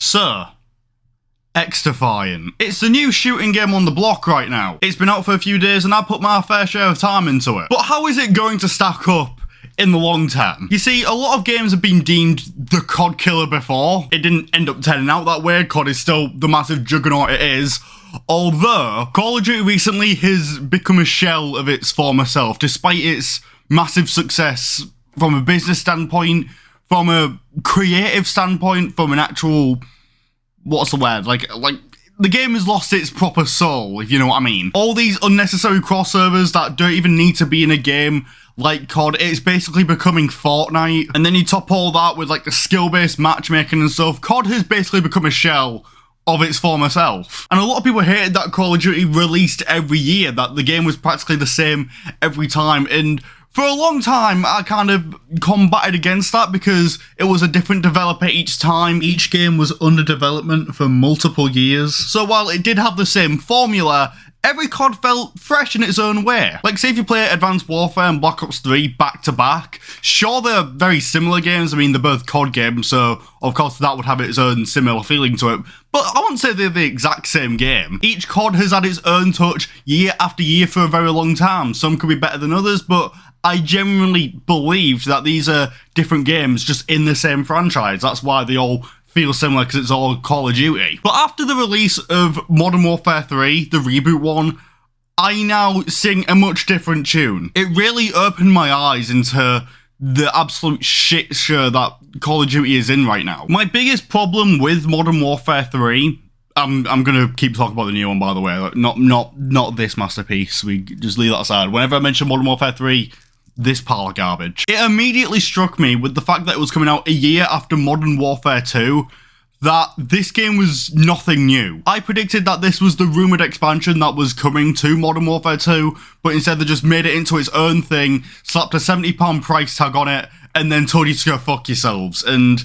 So, XDefiant. It's the new shooting game on the block right now. It's been out for a few days and I put my fair share of time into it. But how is it going to stack up in the long term? You see, a lot of games have been deemed the COD killer before. It didn't end up turning out that way. COD is still the massive juggernaut it is. Although, Call of Duty recently has become a shell of its former self, despite its massive success from a business standpoint, from a creative standpoint, from an actual... what's the word? Like the game has lost its proper soul, if you know what I mean. All these unnecessary crossovers that don't even need to be in a game like COD, it's basically becoming Fortnite. And then you top all that with like the skill-based matchmaking and stuff. COD has basically become a shell of its former self. And a lot of people hated that Call of Duty released every year, that the game was practically the same every time. And for a long time, I kind of combated against that because it was a different developer each time. Each game was under development for multiple years. So while it did have the same formula, every COD felt fresh in its own way. Like, say if you play Advanced Warfare and Black Ops 3 back to back, sure they're very similar games. I mean, they're both COD games, so of course that would have its own similar feeling to it. But I wouldn't say they're the exact same game. Each COD has had its own touch year after year for a very long time. Some could be better than others, but I genuinely believed that these are different games just in the same franchise. That's why they all feel similar, because it's all Call of Duty. But after the release of Modern Warfare 3, the reboot one, I now sing a much different tune. It really opened my eyes into the absolute shit show that Call of Duty is in right now. My biggest problem with Modern Warfare 3, I'm gonna keep talking about the new one, by the way, not this masterpiece. We just leave that aside. Whenever I mention Modern Warfare 3, this pile of garbage. It immediately struck me with the fact that it was coming out a year after Modern Warfare 2 that this game was nothing new. I predicted that this was the rumoured expansion that was coming to Modern Warfare 2, but instead they just made it into its own thing, slapped a £70 price tag on it, and then told you to go fuck yourselves. And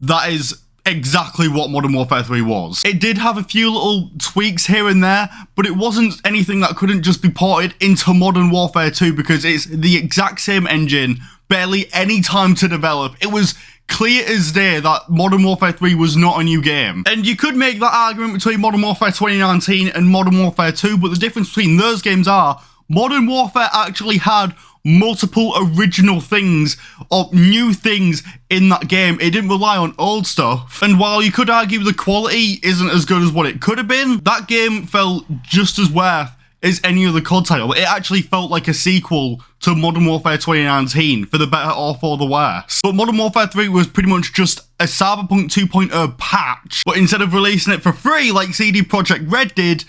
that is exactly what Modern Warfare 3 was. It did have a few little tweaks here and there, but it wasn't anything that couldn't just be ported into Modern Warfare 2 because it's the exact same engine, barely any time to develop. It was clear as day that Modern Warfare 3 was not a new game. And you could make that argument between Modern Warfare 2019 and Modern Warfare 2, but the difference between those games are Modern Warfare actually had multiple original things or new things in that game. It didn't rely on old stuff. And while you could argue the quality isn't as good as what it could have been, that game felt just as worth as any other COD title. It actually felt like a sequel to Modern Warfare 2019, for the better or for the worse. But Modern Warfare 3 was pretty much just a Cyberpunk 2.0 patch, but instead of releasing it for free like CD Projekt Red did,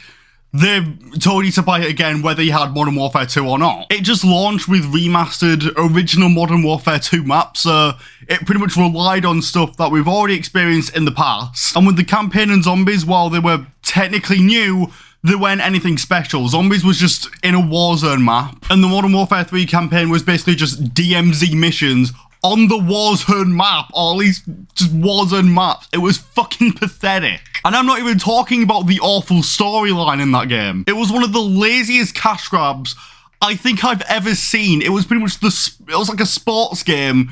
they told you to buy it again whether you had Modern Warfare 2 or not. It just launched with remastered original Modern Warfare 2 maps, so it pretty much relied on stuff that we've already experienced in the past. And with the campaign and zombies, while they were technically new, they weren't anything special. Zombies was just in a Warzone map, and the Modern Warfare 3 campaign was basically just DMZ missions on the Warzone map, or at least just Warzone maps. It was fucking pathetic. And I'm not even talking about the awful storyline in that game. It was one of the laziest cash grabs I think I've ever seen. It was pretty much it was like a sports game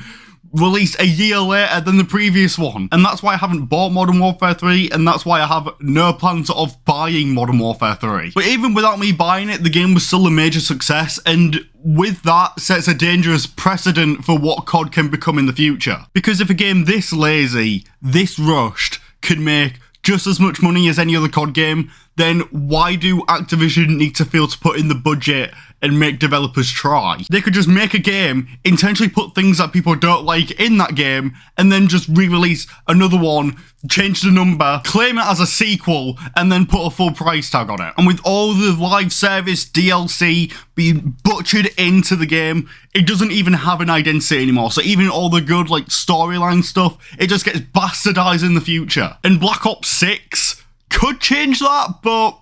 released a year later than the previous one. And that's why I haven't bought Modern Warfare 3, and that's why I have no plans of buying Modern Warfare 3. But even without me buying it, the game was still a major success, and with that sets a dangerous precedent for what COD can become in the future. Because if a game this lazy, this rushed, can make just as much money as any other COD game, then why do Activision need to feel to put in the budget and make developers try? They could just make a game, intentionally put things that people don't like in that game, and then just re-release another one, change the number, claim it as a sequel, and then put a full price tag on it. And with all the live service DLC being butchered into the game, it doesn't even have an identity anymore. So even all the good like storyline stuff, it just gets bastardized in the future. And Black Ops 6 could change that, but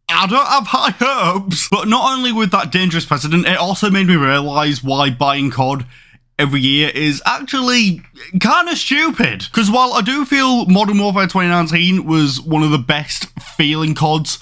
I don't have high hopes. But not only with that dangerous precedent, it also made me realise why buying COD every year is actually kind of stupid. Because while I do feel Modern Warfare 2019 was one of the best feeling CODs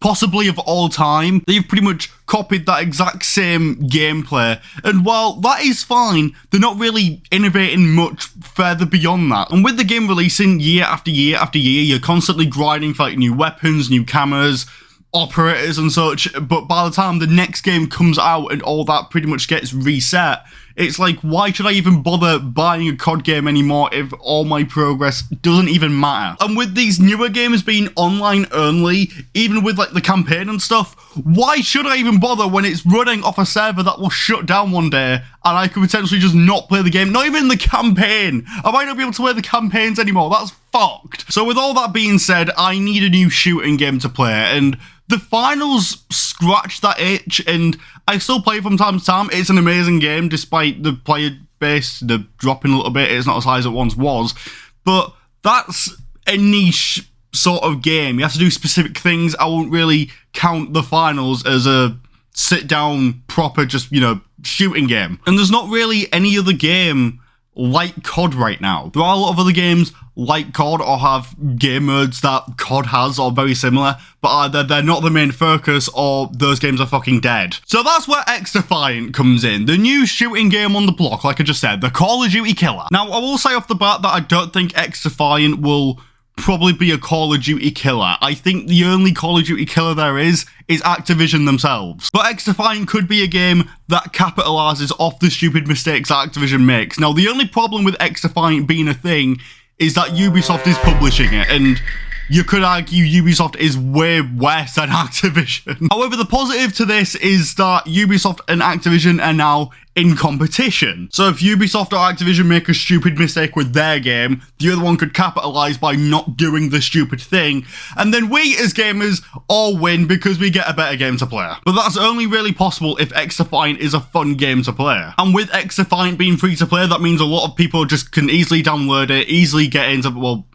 possibly of all time. They've pretty much copied that exact same gameplay, and while that is fine, they're not really innovating much further beyond that. And with the game releasing year after year after year, you're constantly grinding for like new weapons, new cameras, operators and such, but by the time the next game comes out and all that pretty much gets reset, it's like, why should I even bother buying a COD game anymore if all my progress doesn't even matter? And with these newer games being online only, even with like the campaign and stuff, why should I even bother when it's running off a server that will shut down one day and I could potentially just not play the game? Not even the campaign. I might not be able to play the campaigns anymore. That's fucked. So with all that being said, I need a new shooting game to play, and the finals scratch that itch, and I still play from time to time. It's an amazing game, despite the player base dropping a little bit. It's not as high as it once was, but that's a niche sort of game. You have to do specific things. I won't really count the finals as a sit-down, proper, just, you know, shooting game. And there's not really any other game like COD right now. There are a lot of other games like COD or have game modes that COD has or very similar, but either they're not the main focus or those games are fucking dead. So that's where XDefiant comes in, the new shooting game on the block, like I just said, the Call of Duty killer. Now, I will say off the bat that I don't think XDefiant will probably be a Call of Duty killer. I think the only Call of Duty killer there is Activision themselves. But XDefiant could be a game that capitalizes off the stupid mistakes that Activision makes. Now, the only problem with XDefiant being a thing is that Ubisoft is publishing it, and you could argue Ubisoft is way worse than Activision. However, the positive to this is that Ubisoft and Activision are now in competition. So if Ubisoft or Activision make a stupid mistake with their game, the other one could capitalize by not doing the stupid thing, and then we as gamers all win because we get a better game to play. But that's only really possible if XDefiant is a fun game to play. And with XDefiant being free to play, that means a lot of people just can easily download it, easily get into, well,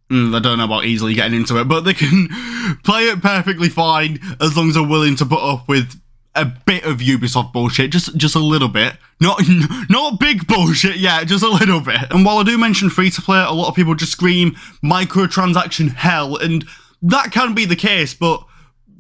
I don't know about easily getting into it, but they can play it perfectly fine as long as they're willing to put up with a bit of Ubisoft bullshit, just a little bit. Not big bullshit, yeah, just a little bit. And while I do mention free-to-play, a lot of people just scream microtransaction hell, and that can be the case, but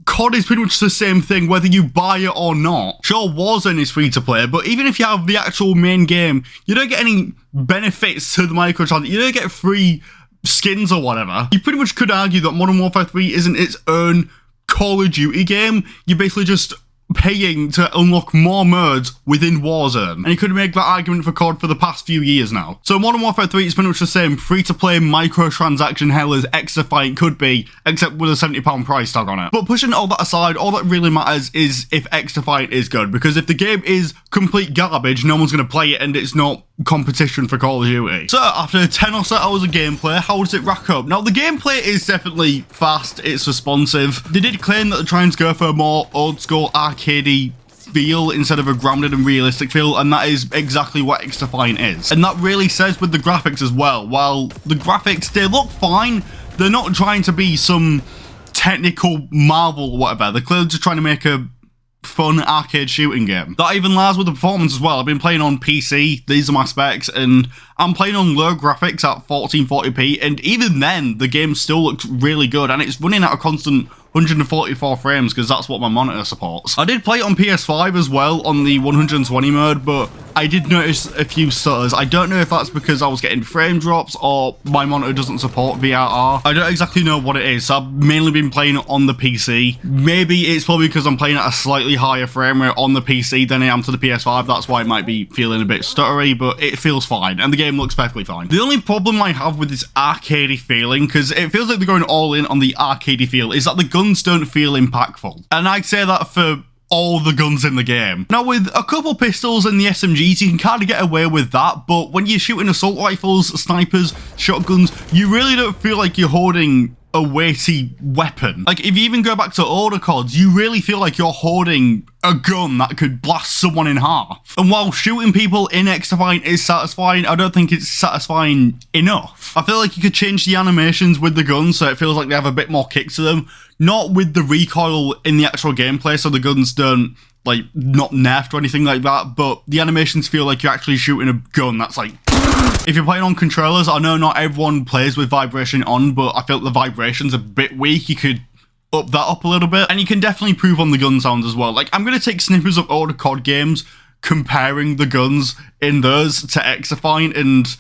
COD is pretty much the same thing whether you buy it or not. Sure, Warzone is free-to-play, but even if you have the actual main game, you don't get any benefits to the microtransaction. You don't get free skins or whatever. You pretty much could argue that Modern Warfare 3 isn't its own Call of Duty game. You're basically just paying to unlock more modes within Warzone. And you could make that argument for COD for the past few years now. So Modern Warfare 3 is pretty much the same free-to-play microtransaction hell as XDefiant could be, except with a £70 price tag on it. But pushing all that aside, all that really matters is if XDefiant is good, because if the game is complete garbage, no one's going to play it and it's not competition for Call of Duty. So after 10 or so hours of gameplay, how does it rack up? Now, the gameplay is definitely fast, it's responsive. They did claim that they're trying to go for a more old school arcadey feel instead of a grounded and realistic feel, and that is exactly what XDefiant is. And that really says with the graphics as well. While the graphics, they look fine, they're not trying to be some technical marvel or whatever. They're clearly just trying to make a fun arcade shooting game. That even lies with the performance as well. I've been playing on PC, these are my specs, and I'm playing on low graphics at 1440p, and even then, the game still looks really good, and it's running at a constant 144 frames because that's what my monitor supports. I did play it on PS5 as well on the 120 mode, but I did notice a few stutters. I don't know if that's because I was getting frame drops or my monitor doesn't support VRR. I don't exactly know what it is. So I've mainly been playing it on the PC. Maybe it's probably because I'm playing at a slightly higher frame rate on the PC than I am to the PS5. That's why it might be feeling a bit stuttery, but it feels fine and the game looks perfectly fine. The only problem I have with this arcadey feeling, because it feels like they're going all in on the arcadey feel, is that the guns don't feel impactful. And I'd say that for all the guns in the game. Now, with a couple pistols and the SMGs, you can kind of get away with that, but when you're shooting assault rifles, snipers, shotguns, you really don't feel like you're holding a weighty weapon. Like, if you even go back to older CODs, you really feel like you're holding a gun that could blast someone in half. And while shooting people in XDefiant is satisfying, I don't think it's satisfying enough. I feel like you could change the animations with the guns so it feels like they have a bit more kick to them. Not with the recoil in the actual gameplay, so the guns don't, like, not nerfed or anything like that, but the animations feel like you're actually shooting a gun that's like... If you're playing on controllers, I know not everyone plays with vibration on, but I feel the vibration's a bit weak. You could up that up a little bit, and you can definitely improve on the gun sounds as well. Like, I'm going to take snippets of older COD games, comparing the guns in those to XDefiant, and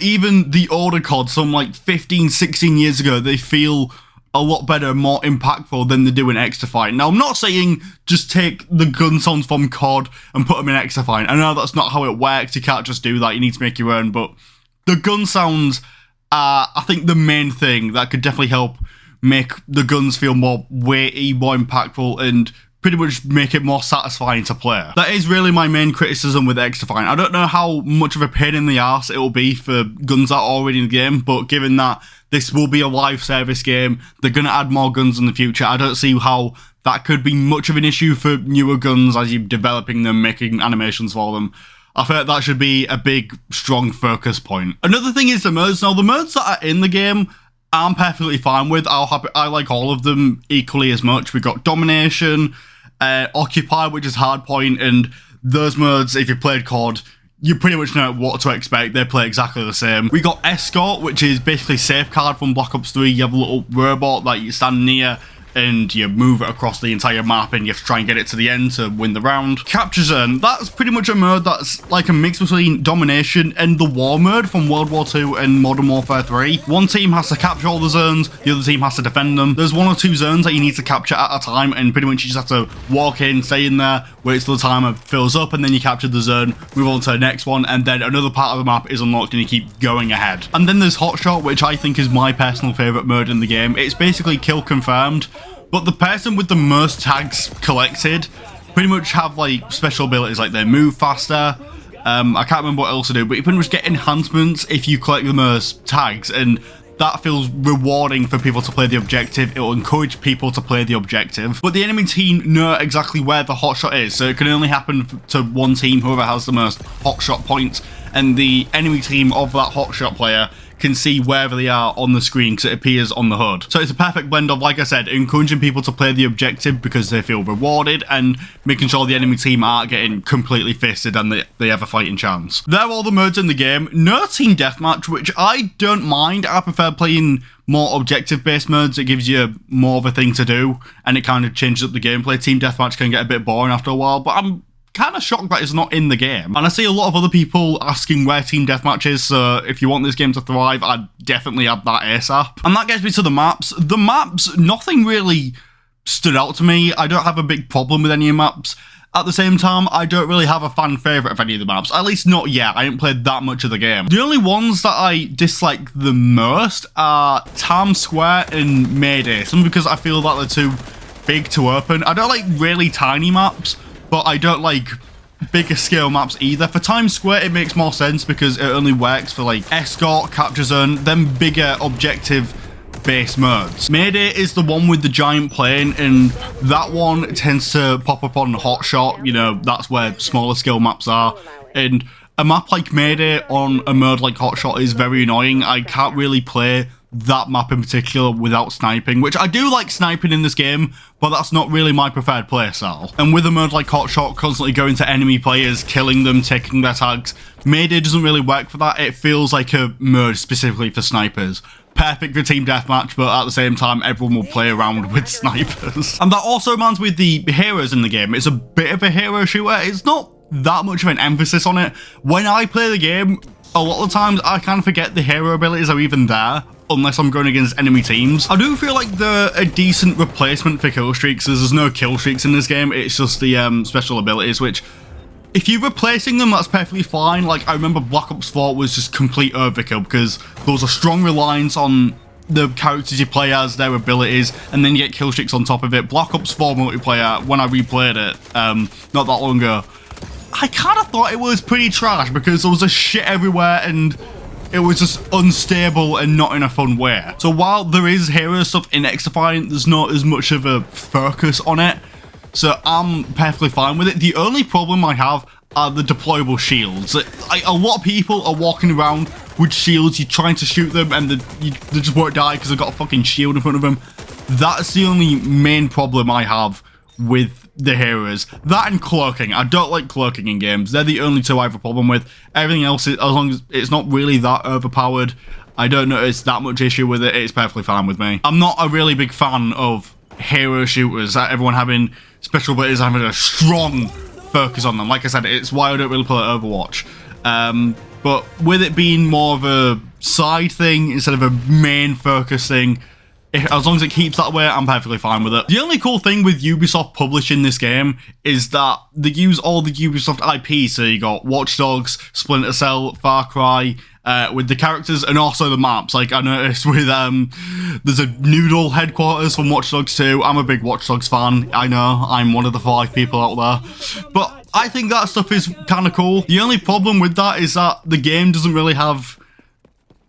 even the older COD, some like 15, 16 years ago, they feel a lot better, more impactful than they do in XDefiant. Now, I'm not saying just take the gun sounds from COD and put them in XDefiant. I know that's not how it works. You can't just do that. You need to make your own. But the gun sounds are, I think, the main thing that could definitely help make the guns feel more weighty, more impactful, and pretty much make it more satisfying to play. That is really my main criticism with XDefiant. I don't know how much of a pain in the arse it will be for guns that are already in the game, but given that this will be a live service game, they're going to add more guns in the future, I don't see how that could be much of an issue for newer guns as you're developing them, making animations for them. I feel like that should be a big, strong focus point. Another thing is the modes. Now, the modes that are in the game, I'm perfectly fine with. I like all of them equally as much. We've got Domination, Occupy, which is Hardpoint, and those modes, if you played COD, you pretty much know what to expect. They play exactly the same. We got Escort, which is basically Safeguard from Black Ops 3. You have a little robot that you stand near and you move it across the entire map and you have to try and get it to the end to win the round. Capture Zone, that's pretty much a mode that's like a mix between Domination and the War mode from World War II and Modern Warfare 3. One team has to capture all the zones, the other team has to defend them. There's 1 or 2 zones that you need to capture at a time, and pretty much you just have to walk in, stay in there, wait till the timer fills up, and then you capture the zone, move on to the next one, and then another part of the map is unlocked and you keep going ahead. And then there's Hotshot, which I think is my personal favourite mode in the game. It's basically kill confirmed, but the person with the most tags collected pretty much have like special abilities, like they move faster. I can't remember what else to do, but you pretty much get enhancements if you collect the most tags, and that feels rewarding for people to play the objective. It will encourage people to play the objective. But the enemy team know exactly where the hotshot is, so it can only happen to one team, whoever has the most hotshot points, and the enemy team of that hotshot player can see wherever they are on the screen because it appears on the HUD. So it's a perfect blend of, like I said, encouraging people to play the objective because they feel rewarded, and making sure the enemy team aren't getting completely fisted and they have a fighting chance. They're all the modes in the game. No team deathmatch, which I don't mind. I prefer playing more objective-based modes. It gives you more of a thing to do, and it kind of changes up the gameplay. Team deathmatch can get a bit boring after a while, but I'm kind of shocked that it's not in the game. And I see a lot of other people asking where team deathmatch is, so if you want this game to thrive, I'd definitely add that ASAP. And that gets me to the maps. The maps, nothing really stood out to me. I don't have a big problem with any of the maps. At the same time, I don't really have a fan favourite of any of the maps, at least not yet. I haven't played that much of the game. The only ones that I dislike the most are Times Square and Mayday, simply because I feel that they're too big to open. I don't like really tiny maps, but I don't like bigger scale maps either. For Times Square, it makes more sense because it only works for like Escort, Capture Zone, them bigger objective based modes. Mayday is the one with the giant plane, and that one tends to pop up on Hotshot. You know, that's where smaller scale maps are. And a map like Mayday on a mode like Hotshot is very annoying. I can't really play that map in particular without sniping, which I do like sniping in this game, but that's not really my preferred playstyle. And with a mode like Hotshot, constantly going to enemy players, killing them, taking their tags, Mayday doesn't really work for that. It feels like a mode specifically for snipers. Perfect for team deathmatch, but at the same time, everyone will play around with snipers. And that also reminds me of the heroes in the game. It's a bit of a hero shooter. It's not that much of an emphasis on it. When I play the game, a lot of the times I kind of forget the hero abilities are even there, unless I'm going against enemy teams. I do feel like they're a decent replacement for kill streaks, as there's no kill streaks in this game. It's just the special abilities, which, if you're replacing them, that's perfectly fine. Like, I remember Black Ops 4 was just complete overkill because there was a strong reliance on the characters you play as, their abilities, and then you get kill streaks on top of it. Black Ops 4 multiplayer, when I replayed it not that long ago, I kind of thought it was pretty trash because there was a shit everywhere and it was just unstable and not in a fun way. So while there is hero stuff in XDefiant, there's not as much of a focus on it. So I'm perfectly fine with it. The only problem I have are the deployable shields. A lot of people are walking around with shields. You're trying to shoot them and they just won't die because they've got a fucking shield in front of them. That's the only main problem I have with the heroes. That and cloaking. I don't like cloaking in games. They're the only two I have a problem with. Everything else, as long as it's not really that overpowered, I don't notice that much issue with it. It's perfectly fine with me. I'm not a really big fan of hero shooters, everyone having special abilities, having a strong focus on them. Like I said, it's why I don't really play Overwatch. But with it being more of a side thing instead of a main focus thing, as long as it keeps that way, I'm perfectly fine with it. The only cool thing with Ubisoft publishing this game is that they use all the Ubisoft IP. So you got Watch Dogs, Splinter Cell, Far Cry, with the characters and also the maps. Like I noticed with there's a Noodle headquarters from Watch Dogs 2. I'm a big Watch Dogs fan. I know I'm one of the 5 people out there, but I think that stuff is kind of cool. The only problem with that is that the game doesn't really have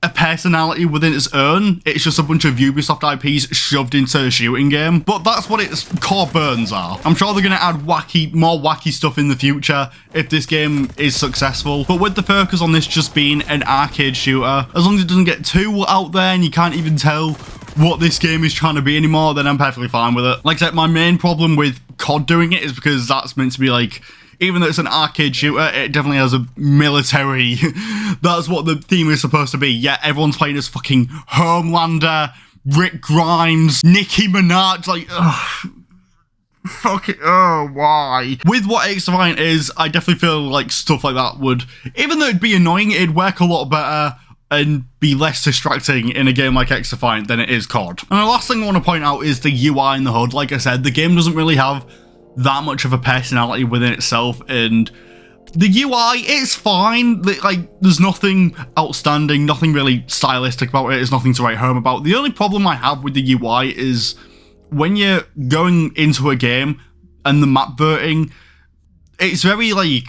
a personality within its own. It's just a bunch of Ubisoft IPs shoved into a shooting game. But that's what its core burns are. I'm sure they're going to add more wacky stuff in the future if this game is successful. But with the focus on this just being an arcade shooter, as long as it doesn't get too out there and you can't even tell what this game is trying to be anymore, then I'm perfectly fine with it. Like I said, my main problem with COD doing it is because that's meant to be like, even though it's an arcade shooter, it definitely has a military. That's what the theme is supposed to be. Yeah, everyone's playing as fucking Homelander, Rick Grimes, Nicki Minaj. Like, ugh. Fuck it. Oh, why? With what XDefiant is, I definitely feel like stuff like that would, even though it'd be annoying, it'd work a lot better and be less distracting in a game like XDefiant than it is COD. And the last thing I want to point out is the UI in the HUD. Like I said, the game doesn't really have that much of a personality within itself, and the UI, it's fine. Like, there's nothing outstanding, nothing really stylistic about it. There's nothing to write home about. The only problem I have with the UI is when you're going into a game and the map verting, it's very like,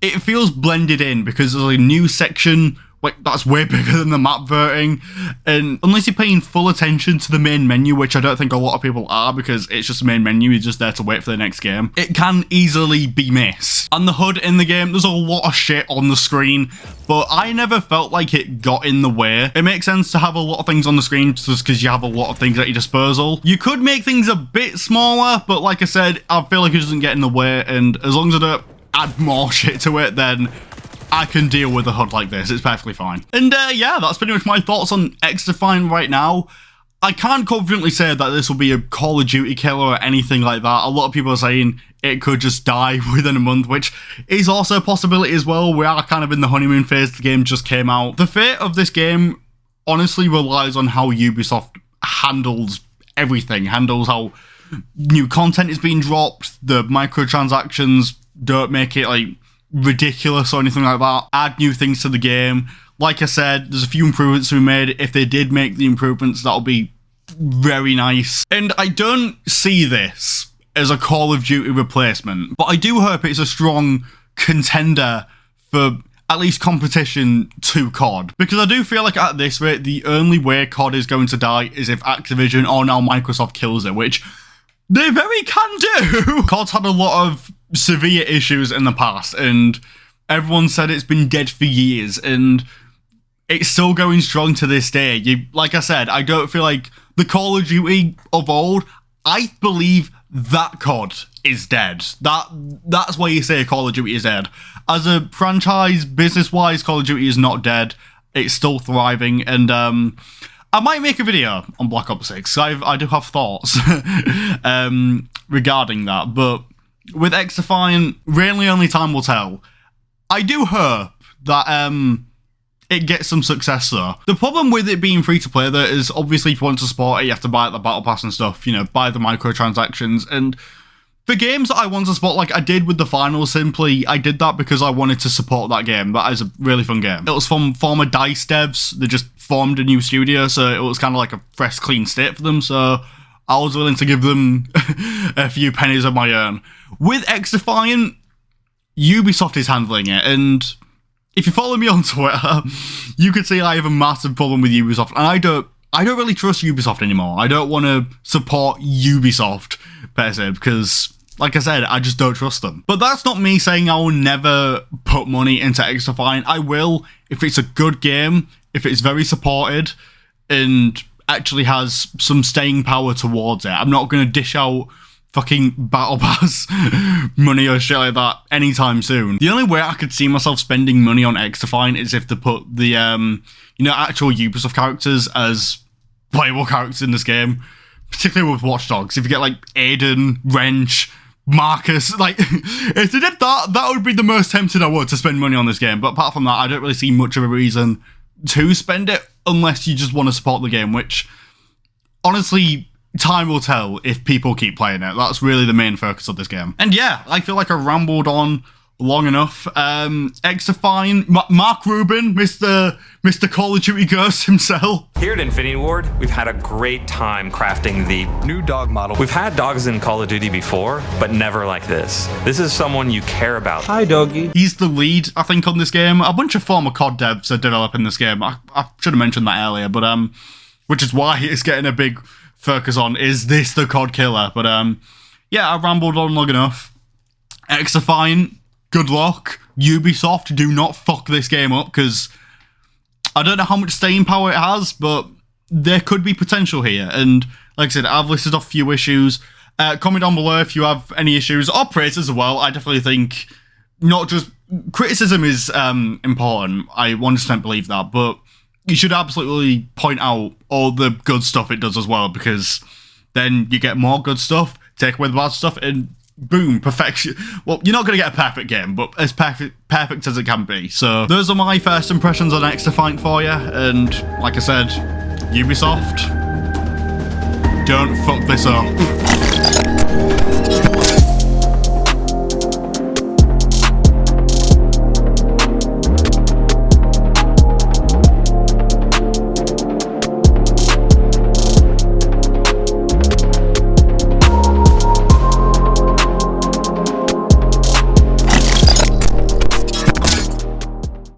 it feels blended in because there's a new section like that's way bigger than the map verting, and unless you're paying full attention to the main menu, which I don't think a lot of people are because it's just a main menu, you're just there to wait for the next game, it can easily be missed. And the HUD in the game, there's a lot of shit on the screen, but I never felt like it got in the way. It makes sense to have a lot of things on the screen just because you have a lot of things at your disposal. You could make things a bit smaller, but like I said, I feel like it doesn't get in the way, and as long as I don't add more shit to it, then I can deal with a HUD like this. It's perfectly fine. And yeah, that's pretty much my thoughts on XDefiant right now. I can't confidently say that this will be a Call of Duty killer or anything like that. A lot of people are saying it could just die within a month, which is also a possibility as well. We are kind of in the honeymoon phase. The game just came out. The fate of this game honestly relies on how Ubisoft handles everything. Handles how new content is being dropped, the microtransactions don't make it like ridiculous or anything like that, add new things to the game. Like I said, there's a few improvements to be made. If they did make the improvements, that'll be very nice. And I don't see this as a Call of Duty replacement, but I do hope it's a strong contender for at least competition to COD, because I do feel like at this rate, the only way COD is going to die is if Activision or now Microsoft kills it, which they very can do. COD's had a lot of severe issues in the past, and everyone said it's been dead for years, and it's still going strong to this day. Like I said, I don't feel like the Call of Duty of old, I believe that COD is dead. That's why you say Call of Duty is dead. As a franchise, business-wise, Call of Duty is not dead. It's still thriving, and I might make a video on Black Ops 6. I do have thoughts regarding that, but with XDefiant, really only time will tell. I do hope that it gets some success though. The problem with it being free to play though is obviously if you want to support it, you have to buy the battle pass and stuff, you know, buy the microtransactions. And for games that I want to support, like I did with the finals, simply, I did that because I wanted to support that game. That is a really fun game. It was from former DICE devs. They just formed a new studio, so it was kind of like a fresh, clean slate for them. So I was willing to give them a few pennies of my own. With XDefiant, Ubisoft is handling it, and if you follow me on Twitter, you could see I have a massive problem with Ubisoft, and I don't really trust Ubisoft anymore. I don't want to support Ubisoft per se, because like I said, I just don't trust them. But that's not me saying I will never put money into XDefiant. I will if it's a good game, if it's very supported, and actually has some staying power towards it. I'm not going to dish out fucking battle pass money or shit like that anytime soon. The only way I could see myself spending money on XDefiant is if they put the, you know, actual Ubisoft characters as playable characters in this game, particularly with Watch Dogs. If you get like Aiden, Wrench, Marcus, like, if they did that, that would be the most tempted I would to spend money on this game. But apart from that, I don't really see much of a reason to spend it unless you just want to support the game, which, honestly, time will tell if people keep playing it. That's really the main focus of this game. And yeah, I feel like I rambled on long enough. XDefiant, Mark Rubin, Mr. Call of Duty Ghost himself. Here at Infinity Ward, we've had a great time crafting the new dog model. We've had dogs in Call of Duty before, but never like this. This is someone you care about. Hi, doggy. He's the lead, I think, on this game. A bunch of former COD devs are developing this game. I should have mentioned that earlier, but which is why it's getting a big focus on, is this the COD killer? But yeah, I rambled on long enough. XDefiant, good luck. Ubisoft, do not fuck this game up, because I don't know how much staying power it has, but there could be potential here. And like I said, I've listed off a few issues. Comment down below if you have any issues or praises as well. I definitely think not just criticism is important. I 100% believe that, but you should absolutely point out all the good stuff it does as well, because then you get more good stuff, take away the bad stuff, and boom, perfection. Well, you're not going to get a perfect game, but as perfect as it can be. So those are my first impressions on XDefiant for you. And like I said, Ubisoft, don't fuck this up.